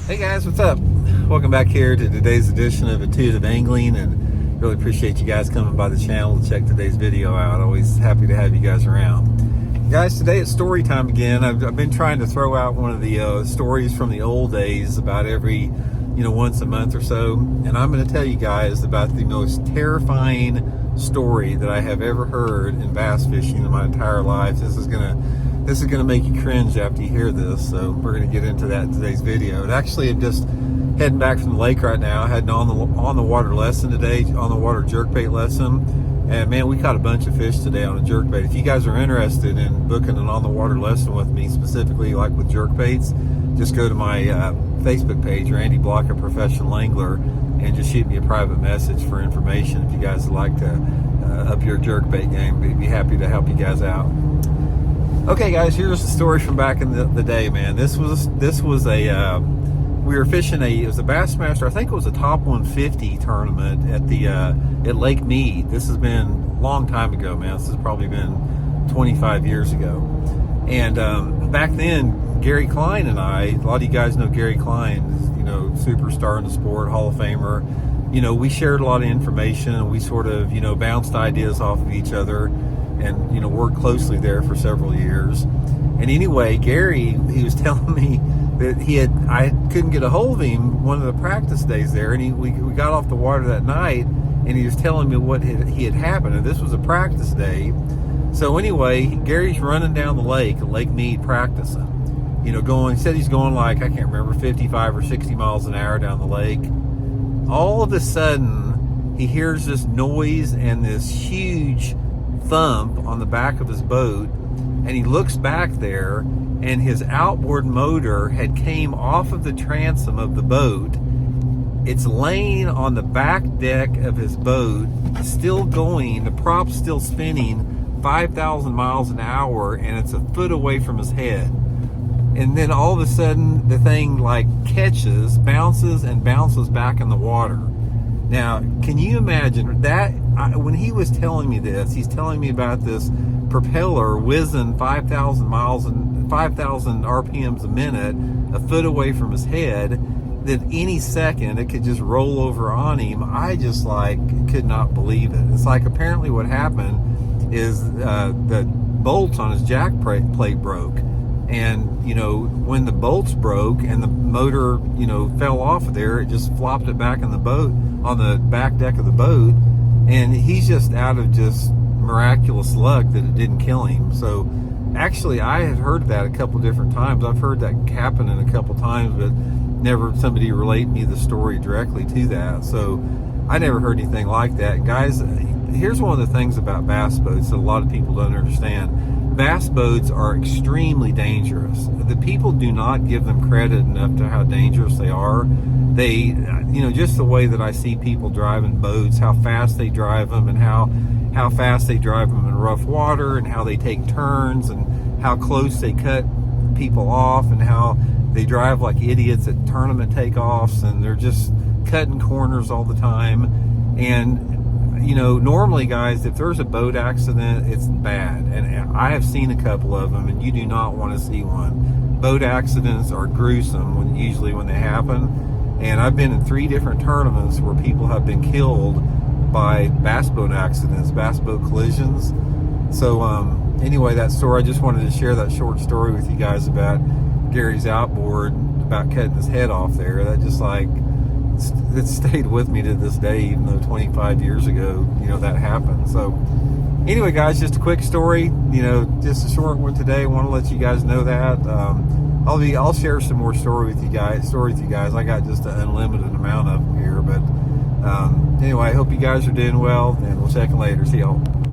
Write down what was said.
Hey guys, what's up? Welcome back here to today's edition of Intuitive Angling, and really appreciate you guys coming by the channel to check today's video out. Always happy to have you guys around. Guys, today it's story time again. I've been trying to throw out one of the stories from the old days about every, once a month or so, and I'm going to tell you guys about the most terrifying story that I have ever heard in bass fishing in my entire life. This is gonna make you cringe after you hear this, so we're gonna get into that in today's video. And actually, I'm just heading back from the lake right now. I had an on the water lesson today, on the water jerkbait lesson, and man, we caught a bunch of fish today on a jerkbait. If you guys are interested in booking an on the water lesson with me, specifically like with jerkbaits, just go to my Facebook page, Randy Block, Professional Angler, and just shoot me a private message for information if you guys would like to up your jerkbait game. We'd be happy to help you guys out. Okay guys, here's the story from back in the day, man. This was a we were fishing it was a Bassmaster, I think it was a top 150 tournament at Lake Mead. This has been a long time ago, man. This has probably been 25 years ago. And back then, Gary Klein and I, a lot of you guys know Gary Klein, superstar in the sport, Hall of Famer. We shared a lot of information, and we sort of, bounced ideas off of each other, and worked closely there for several years. And anyway, Gary, he was telling me that I couldn't get a hold of him one of the practice days there, and we got off the water that night, and he was telling me what he had happened, and this was a practice day. So anyway, Gary's running down the lake, Lake Mead, practicing. He said he's going like, I can't remember, 55 or 60 miles an hour down the lake. All of a sudden, he hears this noise and this huge thump on the back of his boat, and he looks back there, and his outboard motor had came off of the transom of the boat. It's laying on the back deck of his boat, still going, the prop's still spinning 5,000 miles an hour, and it's a foot away from his head. And then all of a sudden, the thing catches, bounces back in the water. Now, can you imagine that? When he was telling me this, he's telling me about this propeller whizzing 5,000 miles and 5,000 RPMs a minute, a foot away from his head, that any second it could just roll over on him. I just could not believe it. It's apparently what happened is the bolts on his jack plate broke. And, when the bolts broke and the motor, fell off of there, it just flopped it back in the boat, on the back deck of the boat. And he's just out of just miraculous luck that it didn't kill him. So actually, I had heard that a couple different times. I've heard that happening a couple times, but never somebody relate me the story directly to that. So I never heard anything like that. Guys, here's one of the things about bass boats that a lot of people don't understand. Bass boats are extremely dangerous. The people do not give them credit enough to how dangerous they are. They, just the way that I see people driving boats, how fast they drive them, and how fast they drive them in rough water, and how they take turns, and how close they cut people off, and how they drive like idiots at tournament takeoffs, and they're just cutting corners all the time. And normally, guys, if there's a boat accident, it's bad. And I have seen a couple of them, and you do not want to see one. Boat accidents are gruesome usually when they happen. And I've been in 3 different tournaments where people have been killed by bass boat accidents, bass boat collisions. So anyway, that story, I just wanted to share that short story with you guys about Gary's outboard, about cutting his head off there. That just it stayed with me to this day, even though 25 years ago, that happened. So anyway, guys, just a quick story, just a short one today. I want to let you guys know that. I'll share some more stories with you guys. I got just an unlimited amount of them here, but anyway, I hope you guys are doing well, and we'll check in later. See y'all.